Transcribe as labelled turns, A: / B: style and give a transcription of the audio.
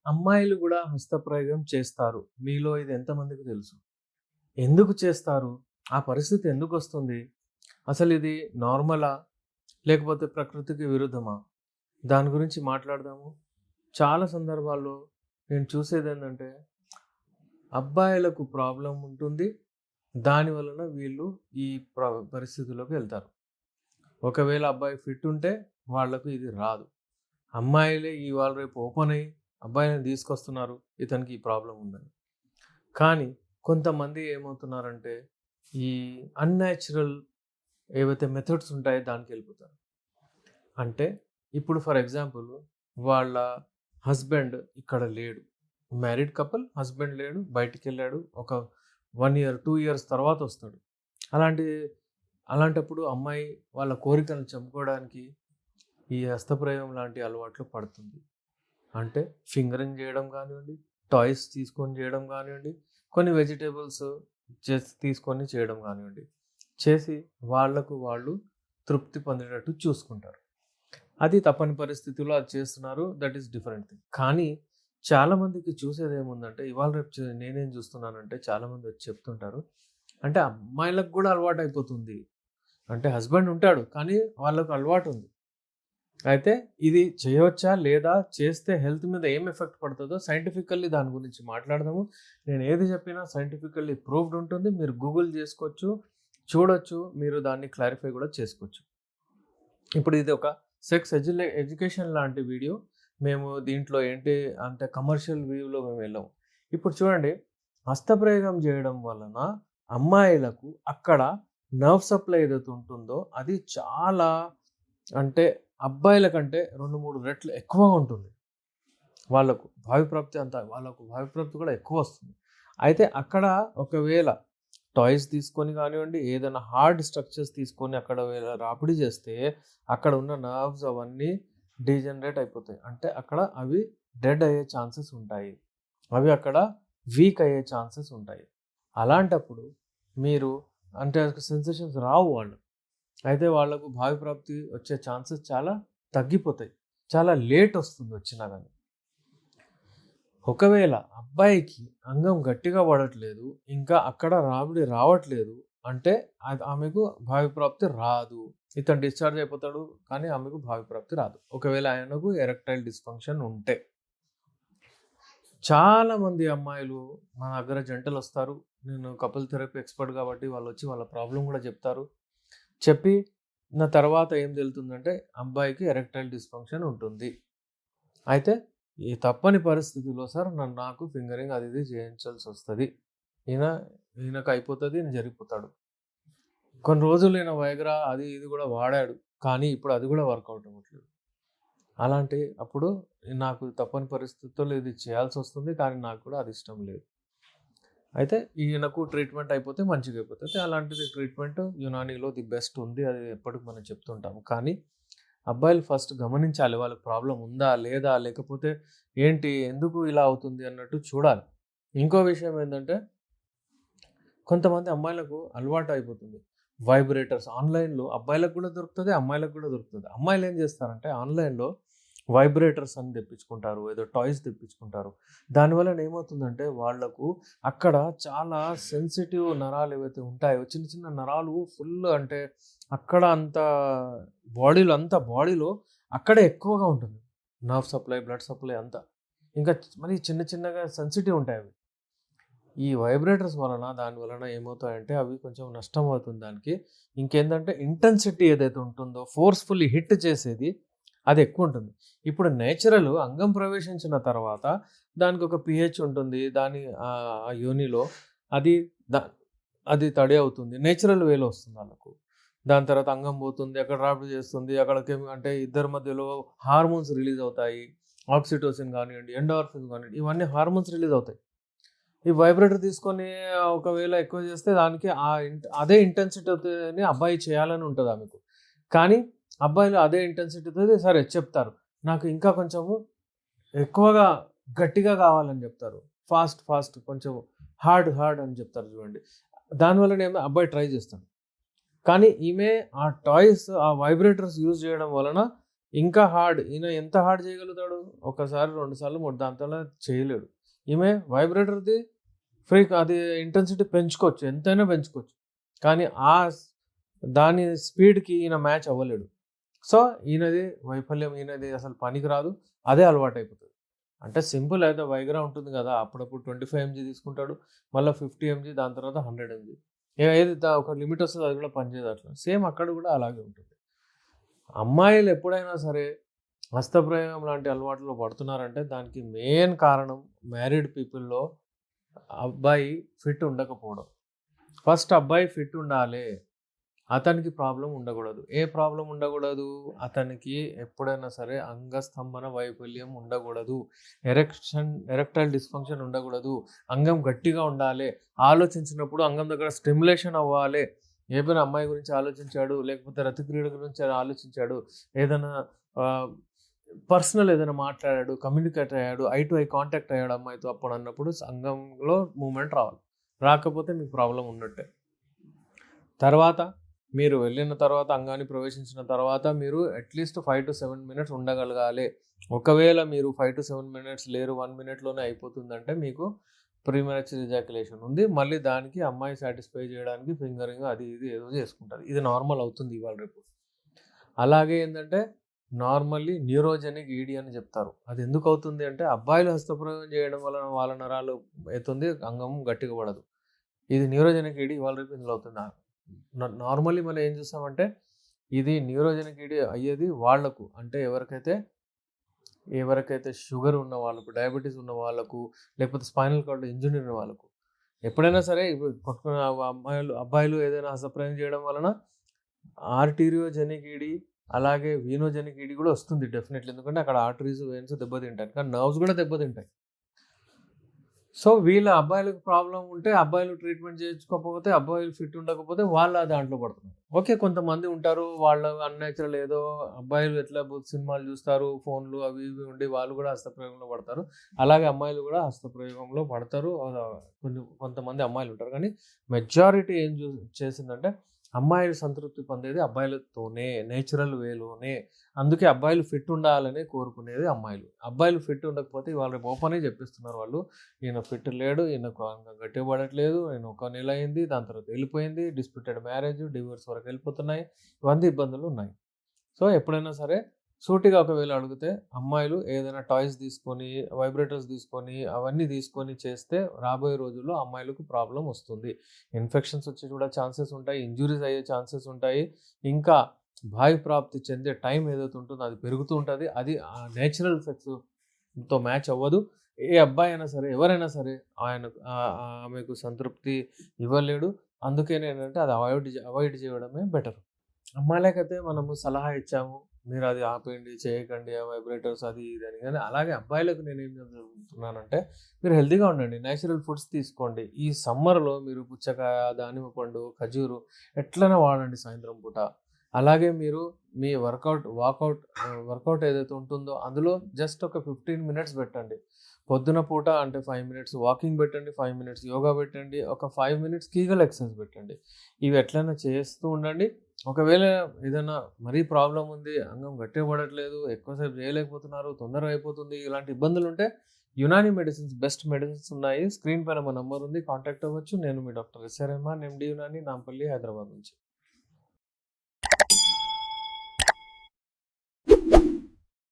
A: అమ్మాయిలు కూడా హస్తప్రయోగం చేస్తారు. మీలో ఇది ఎంతమందికి తెలుసు? ఎందుకు చేస్తారు? ఆ పరిస్థితి ఎందుకొస్తుంది? అసలిది నార్మలా? లేకపోతే ప్రకృతికి విరుద్ధమా? దాని గురించి మాట్లాడదాము. చాలా సందర్భాల్లో నేను చూసేదేంటంటే, అబ్బాయిలకు ప్రాబ్లమ్ ఉంటుంది. దాని వలన వీళ్ళు ఈ పరిస్థితిలోకి వెళ్తారు. ఒకవేళ అబ్బాయి ఫిట్ ఉంటే వాళ్ళకు ఇది రాదు. అమ్మాయిలే ఇవాళ రేపు ఓపెన్ అయ్యి అబ్బాయిని తీసుకొస్తున్నారు. ఇతనికి ఈ ప్రాబ్లమ్ ఉందని. కానీ కొంతమంది ఏమవుతున్నారంటే, ఈ అన్‌న్యాచురల్ ఏవైతే మెథడ్స్ ఉంటాయో దానికెళ్ళిపోతారు. అంటే ఇప్పుడు ఫర్ ఎగ్జాంపుల్ వాళ్ళ హస్బెండ్ ఇక్కడ లేడు. మ్యారీడ్ కపుల్ హస్బెండ్ లేడు. బయటికెళ్ళాడు. ఒక 1 ఇయర్, 2 ఇయర్స్ తర్వాత వస్తాడు. అలాంటి అలాంటప్పుడు అమ్మాయి వాళ్ళ కోరికలను చంపుకోవడానికి ఈ హస్తప్రయోగం లాంటి అలవాట్లు పడుతుంది. అంటే ఫింగరింగ్ చేయడం కానివ్వండి, టాయ్స్ తీసుకొని చేయడం కానివ్వండి, కొన్ని వెజిటబుల్స్ తీసుకొని చేయడం కానివ్వండి. చేసి వాళ్ళకు వాళ్ళు తృప్తి పొందేటట్టు చూసుకుంటారు. అది తప్పని పరిస్థితుల్లో అది చేస్తున్నారు. That is different thing. కానీ చాలామందికి చూసేదేముందంటే ఇవాళ రేపు నేనేం చూస్తున్నానంటే చాలామంది వచ్చి చెప్తుంటారు. అంటే అమ్మాయిలకు కూడా అలవాటయిపోతుంది. అంటే హస్బెండ్ ఉంటాడు. కానీ వాళ్ళకు అలవాటుంది. అయితే ఇది చేయవచ్చా? లేదా? చేస్తే హెల్త్ మీద ఏం ఎఫెక్ట్ పడుతుందో సైంటిఫికల్లీ దాని గురించి మాట్లాడదాము. నేను ఏది చెప్పినా సైంటిఫికల్లీ ప్రూవ్డ్ ఉంటుంది. మీరు గూగుల్ చేసుకోవచ్చు, చూడొచ్చు. మీరు దాన్ని క్లారిఫై కూడా చేసుకోవచ్చు. ఇప్పుడు ఇది ఒక సెక్స్ ఎడ్యుకేషన్ లాంటి వీడియో. మేము దీంట్లో ఏంటి అంటే కమర్షియల్ వ్యూలో మేము వెళ్ళాము. ఇప్పుడు చూడండి, హస్తప్రయోగం చేయడం వలన అమ్మాయిలకు అక్కడ నర్వ్ సప్లై ఏదైతే ఉంటుందో అది చాలా అంటే అబ్బాయిల కంటే 2, 3 రెట్లు ఎక్కువగా ఉంటుంది. వాళ్ళకు భావిప్రాప్తి కూడా ఎక్కువొస్తుంది. అయితే అక్కడ ఒకవేళ టాయ్స్ తీసుకొని కానివ్వండి, ఏదైనా హార్డ్ స్ట్రక్చర్స్ తీసుకొని అక్కడ రాపిడి చేస్తే అక్కడ ఉన్న నర్వ్స్ అవన్నీ డీజనరేట్ అయిపోతాయి. అంటే అక్కడ అవి డెడ్ అయ్యే ఛాన్సెస్ ఉంటాయి. అవి అక్కడ వీక్ అయ్యే ఛాన్సెస్ ఉంటాయి. అలాంటప్పుడు మీరు అంటే సెన్సేషన్స్ రావు వాళ్ళు. అయితే వాళ్ళకు భావిప్రాప్తి వచ్చే ఛాన్సెస్ చాలా తగ్గిపోతాయి. చాలా లేట్ వస్తుంది వచ్చినా గానీ. ఒకవేళ అబ్బాయికి అంగం గట్టిగా పడట్లేదు, ఇంకా అక్కడ రాబడి రావట్లేదు అంటే ఆమెకు భావిప్రాప్తి రాదు. ఇతను డిశ్చార్జ్ అయిపోతాడు. కానీ ఆమెకు భావిప్రాప్తి రాదు. ఒకవేళ ఆయనకు ఎరెక్టైల్ డిస్‌ఫంక్షన్ ఉంటే. చాలామంది అమ్మాయిలు మా దగ్గర జంటలొస్తారు. నేను కపుల్ థెరపీ ఎక్స్‌పర్ట్ కాబట్టి వాళ్ళొచ్చి వాళ్ళ ప్రాబ్లమ్ గూడా చెప్తారు. చెప్పి నా తర్వాత ఏం తేలుతుందంటే అబ్బాయికి ఎరెక్టైల్ డిస్‌ఫంక్షన్ ఉంటుంది. అయితే ఈ తప్పని పరిస్థితిలో సార్ నాకు ఫింగరింగ్ అది ఇది చేయించాల్సొస్తది. ఈయనకు అయిపోతది. ఈయన జరిగిపోతాడు. కొన్ని రోజులు ఈయన వైగ్రా అది ఇది గూడా వాడాడు. కానీ ఇప్పుడు అది గూడా వర్కౌట్ అవ్వట్లేదు. అప్పుడు నాకు తప్పని పరిస్థితుల్లో ఇది చేయాల్సొస్తుంది. కానీ నాకు కూడా అది ఇష్టం లేదు. అయితే ఈయనకు ట్రీట్మెంట్ అయిపోతే మంచిగా అయిపోతది. అలాంటిది ట్రీట్మెంట్ యునానీలో ది బెస్ట్ ఉంది. అది ఎప్పటికి మనం చెప్తుంటాము. కానీ అబ్బాయిలు ఫస్ట్ గమనించాలి. వాళ్ళకి ప్రాబ్లమ్ ఉందా? లేదా? లేకపోతే ఏంటి? ఎందుకు ఇలా అవుతుంది అన్నట్టు చూడాలి. ఇంకో విషయం ఏందంటే కొంతమంది అమ్మాయిలకు అలవాటు అయిపోతుంది. వైబ్రేటర్స్ ఆన్‌లైన్‌లో అబ్బాయిలకు కూడా దొరుకుతది. అమ్మాయిలకు కూడా దొరుకుతది. అమ్మాయిలు ఏం చేస్తారంటే ఆన్‌లైన్‌లో వైబ్రేటర్స్ అని తెప్పించుకుంటారు. ఏదో టాయ్స్ తెప్పించుకుంటారు. దానివలన ఏమవుతుందంటే వాళ్ళకు అక్కడ చాలా సెన్సిటివ్ నరాలు ఏవైతే ఉంటాయో చిన్న చిన్న నరాలు ఫుల్ అంటే అక్కడ బాడీలో అక్కడే ఎక్కువగా ఉంటుంది. నర్వ్ సప్లై, బ్లడ్ సప్లై అంతా. ఇంకా మరి చిన్న చిన్నగా సెన్సిటివ్ ఉంటాయి అవి. ఈ వైబ్రేటర్స్ వలన దాని వలన ఏమవుతాయంటే అవి కొంచెం నష్టం అవుతుంది దానికి. ఇంకేందంటే ఇంటెన్సిటీ ఏదైతే ఉంటుందో ఫోర్స్‌ఫుల్లీ హిట్ చేసేది అది ఎక్కువుంటుంది. ఇప్పుడు నేచురల్ అంగం ప్రవేశించిన తర్వాత దానికొక పీహెచ్ ఉంటుంది. ఆ యోనిలో అది ద అది తడి అవుతుంది. నేచురల్ వేలో వస్తుంది ఆళ్ళకు. దాని తర్వాత అంగం పోతుంది. అక్కడ రాపిడి చేస్తుంది. అక్కడ అంటే ఇద్దరి మధ్యలో హార్మోన్స్ రిలీజ్ అవుతాయి. ఆక్సిటోసిన్ కానివ్వండి, ఎండార్ఫిన్ కానివ్వండి ఇవన్నీ హార్మోన్స్ రిలీజ్ అవుతాయి. ఈ వైబ్రేటర్ తీసుకొని ఒకవేళ ఎక్కువ చేస్తే దానికి అదే ఇంటెన్సిటీతోని అబ్బాయి చేయాలని ఉంటది ఆమెకు. కానీ అబ్బాయిలు అదే ఇంటెన్సిటీతోని సరే చెప్తారు. నాకు ఇంకా కొంచెము ఎక్కువగా గట్టిగా కావాలని చెప్తారు. ఫాస్ట్ కొంచెం హార్డ్ అని చెప్తారు చూడండి. దానివల్లనేమో అబ్బాయి ట్రై చేస్తాడు. కానీ ఈమె ఆ టాయ్స్, ఆ వైబ్రేటర్స్ యూజ్ చేయడం వలన ఇంకా హార్డ్. ఈయన ఎంత హార్డ్ చేయగలుగుతాడు? ఒకసారి, 2 సార్లు, 3 దాని తర్వాత చేయలేడు. ఈమె వైబ్రేటర్‌ది అది ఇంటెన్సిటీ పెంచుకోవచ్చు. ఎంతైనా పెంచుకోవచ్చు. కానీ దాని స్పీడ్‌కి ఈయన మ్యాచ్ అవ్వలేడు. సో, ఈయనది వైఫల్యం. ఈయనది అసలు పనికిరాదు. అదే అలవాటయిపోతది. అంటే సింపుల్ అయితే వైగ్రా ఉంటుంది గదా! అప్పుడప్పుడు 25 ఎంజీ తీసుకుంటాడు. మళ్ళా 50 ఎంజీ, దాని తర్వాత 100 ఎంజీ. ఏది ఒక లిమిట్ వస్తది, అది కూడా పనిచేయదు అట్లా. సేమ్ అక్కడ కూడా అలాగే ఉంటుంది. అమ్మాయిలు ఎప్పుడైనా సరే హస్తప్రయోగం లాంటి అలవాట్లో పడుతున్నారంటే దానికి మెయిన్ కారణం మ్యారీడ్ పీపుల్‌లో అబ్బాయి ఫిట్ ఉండకపోవడం. ఫస్ట్ అబ్బాయి ఫిట్ ఉండాలి. అతనికి ప్రాబ్లమ్ ఉండకూడదు. ఏ ప్రాబ్లమ్ ఉండకూడదు? అతనికి ఎప్పుడైనా సరే అంగస్తంభన వైఫల్యం ఉండకూడదు. ఎరెక్టైల్ డిస్‌ఫంక్షన్ ఉండకూడదు. అంగం గట్టిగా ఉండాలి. ఆలోచించినప్పుడు అంగం దగ్గర స్టిమ్యులేషన్ అవ్వాలి. ఏమైనా అమ్మాయి గురించి ఆలోచించాడు, లేకపోతే రతిక్రీడ గురించి ఆలోచించాడు, ఏదైనా పర్సనల్ ఏదైనా మాట్లాడాడు, కమ్యూనికేట్ అయ్యాడు, ఐ టు ఐ కాంటాక్ట్ అయ్యాడు అమ్మాయితో అప్పుడు అన్నప్పుడు అంగంలో మూవ్‌మెంట్ రావాలి. రాకపోతే మీకు ప్రాబ్లమ్ ఉన్నట్టే. తర్వాత మీరు వెళ్ళిన తర్వాత, అంగాన్ని ప్రవేశించిన తర్వాత మీరు అట్‌లీస్ట్ 5-7 మినిట్స్ ఉండగలగాలి. ఒకవేళ మీరు 5-7 మినిట్స్ లేరు, 1 మినిట్‌లోనే అయిపోతుందంటే మీకు ప్రీమెచ్యూర్ ఎజాక్యులేషన్ ఉంది. మళ్ళీ దానికి అమ్మాయి సాటిస్ఫై చేయడానికి ఫింగరింగ్ అది ఇది ఏదో చేసుకుంటారు. ఇది నార్మల్ అవుతుంది ఇవాళ రేపు. అలాగే ఏందంటే నార్మల్లీ న్యూరోజెనిక్ ఈడీ అని చెప్తారు. అది ఎందుకు అవుతుంది అంటే అబ్బాయిలు హస్తప్రయోగం చేయడం వలన వాళ్ళ నరాలు అవుతుంది, అంగం గట్టిగా పడదు. ఇది న్యూరోజెనిక్ ఈడీ ఇవాళ రేపు ఇందులో అవుతుంది. నార్మల్లీ మనం ఏం చూస్తామంటే ఇది న్యూరోజెనిక్ ఈడీ అయ్యేది వాళ్లకు, అంటే ఎవరికైతే షుగర్ ఉన్న వాళ్ళకు, డయాబెటీస్ ఉన్న వాళ్ళకు, లేకపోతే స్పైనల్ కార్డ్ ఇంజరీ ఉన్న వాళ్ళకు. ఎప్పుడైనా సరే ఇప్పుడు అబ్బాయిలు ఏదైనా హస్తప్రయోగం చేయడం వలన ఆర్టీరియోజెనిక్ ఈడీ, అలాగే వీనోజెనిక్ ఈడీ కూడా వస్తుంది డెఫినెట్లీ. ఎందుకంటే అక్కడ ఆర్టరీస్, వెయిన్స్ దెబ్బతింటాయి. కానీ నర్వ్స్ కూడా దెబ్బతింటాయి. సో, వీళ్ళ అబ్బాయిలకు ప్రాబ్లమ్ ఉంటే అబ్బాయిలు ట్రీట్మెంట్ చేయించుకోకపోతే, అబ్బాయిలు ఫిట్ ఉండకపోతే వాళ్ళ దాంట్లో పడుతున్నారు. ఓకే, కొంతమంది ఉంటారు వాళ్ళ అన్‌నేచురల్ ఏదో అబ్బాయిలు ఎట్లా సినిమాలు చూస్తారు, ఫోన్‌లు అవి ఇవి ఉండి వాళ్ళు కూడా హస్తప్రయోగంలో పడతారు. అలాగే అమ్మాయిలు కూడా హస్తప్రయోగంలో పడతారు. కొంతమంది అమ్మాయిలు ఉంటారు. కానీ మెజారిటీ ఏం చేసిందంటే అమ్మాయిలు సంతృప్తి పొందేది అబ్బాయిలతోనే, నేచురల్ వేలోనే. అందుకే అబ్బాయిలు ఫిట్ ఉండాలని కోరుకునేది అమ్మాయిలు. అబ్బాయిలు ఫిట్ ఉండకపోతే వాళ్ళు ఓపెనే చెప్పిస్తున్నారు వాళ్ళు. ఈయన ఫిట్ లేడు, ఈయనకు అంగం గట్టిగా పడట్లేదు, ఈయన ఒక నెల అయింది, దాని తర్వాత వెళ్ళిపోయింది, డిస్ప్యూటెడ్ మ్యారేజ్, డివోర్స్ వరకు వెళ్ళిపోతున్నాయి, ఇవన్నీ ఇబ్బందులు ఉన్నాయి. సో, ఎప్పుడైనా సరే సూటిగా ఒకవేళ అడిగితే అమ్మాయిలు ఏదైనా టాయ్స్ తీసుకొని, వైబ్రేటర్స్ తీసుకొని, అవన్నీ తీసుకొని చేస్తే రాబోయే రోజుల్లో అమ్మాయిలకు ప్రాబ్లమ్ వస్తుంది. ఇన్ఫెక్షన్స్ వచ్చి కూడా ఛాన్సెస్ ఉంటాయి, ఇంజ్యూరీస్ అయ్యే ఛాన్సెస్ ఉంటాయి. ఇంకా భావి ప్రాప్తి చెందే టైం ఏదైతే ఉంటుందో అది పెరుగుతూ ఉంటుంది. అది నేచురల్ సెక్స్‌తో మ్యాచ్ అవ్వదు. ఏ అబ్బాయి అయినా సరే, ఎవరైనా సరే ఆమెకు సంతృప్తి ఇవ్వలేడు. అందుకేనేంటంటే అది అవాయిడ్ చేయడమే బెటర్. అమ్మాయిలకైతే మనము సలహా ఇచ్చాము, మీరు అది ఆపేయండి, చేయకండి ఆ వైబ్రేటర్స్ అది ఇది అని. కానీ అలాగే అబ్బాయిలకు నేనేం చెప్తున్నానంటే మీరు హెల్తీగా ఉండండి, నేచురల్ ఫుడ్స్ తీసుకోండి. ఈ సమ్మర్‌లో మీరు పుచ్చకాయ, దానిమ్మ పండు, ఖజూరు ఎట్లైనా వాడండి సాయంత్రం పూట. అలాగే మీరు మీ వర్కౌట్ ఏదైతే ఉంటుందో అందులో జస్ట్ ఒక 15 మినిట్స్ పెట్టండి. పొద్దున పూట అంటే 5 మినిట్స్ వాకింగ్ పెట్టండి, 5 మినిట్స్ యోగా పెట్టండి, ఒక 5 మినిట్స్ కీగల్ ఎక్సర్సైజ్ పెట్టండి. ఇవి ఎట్లైనా చేస్తూ ఉండండి. ఒకవేళ ఏదైనా మరీ ప్రాబ్లమ్ ఉంది, అంగం గట్టిగా పడట్లేదు, ఎక్కువసేపు చేయలేకపోతున్నారు, తొందరగా అయిపోతుంది, ఇలాంటి ఇబ్బందులు ఉంటే యునాని మెడిసిన్స్ బెస్ట్ మెడిసిన్స్ ఉన్నాయి. స్క్రీన్ పైన మా నంబర్ ఉంది, కాంటాక్ట్ అవ్వచ్చు. నేను మీ డాక్టర్ ఎస్ఆర్ రెహమాన్, ఎండి యునాని, నాంపల్లి, హైదరాబాద్ నుంచి.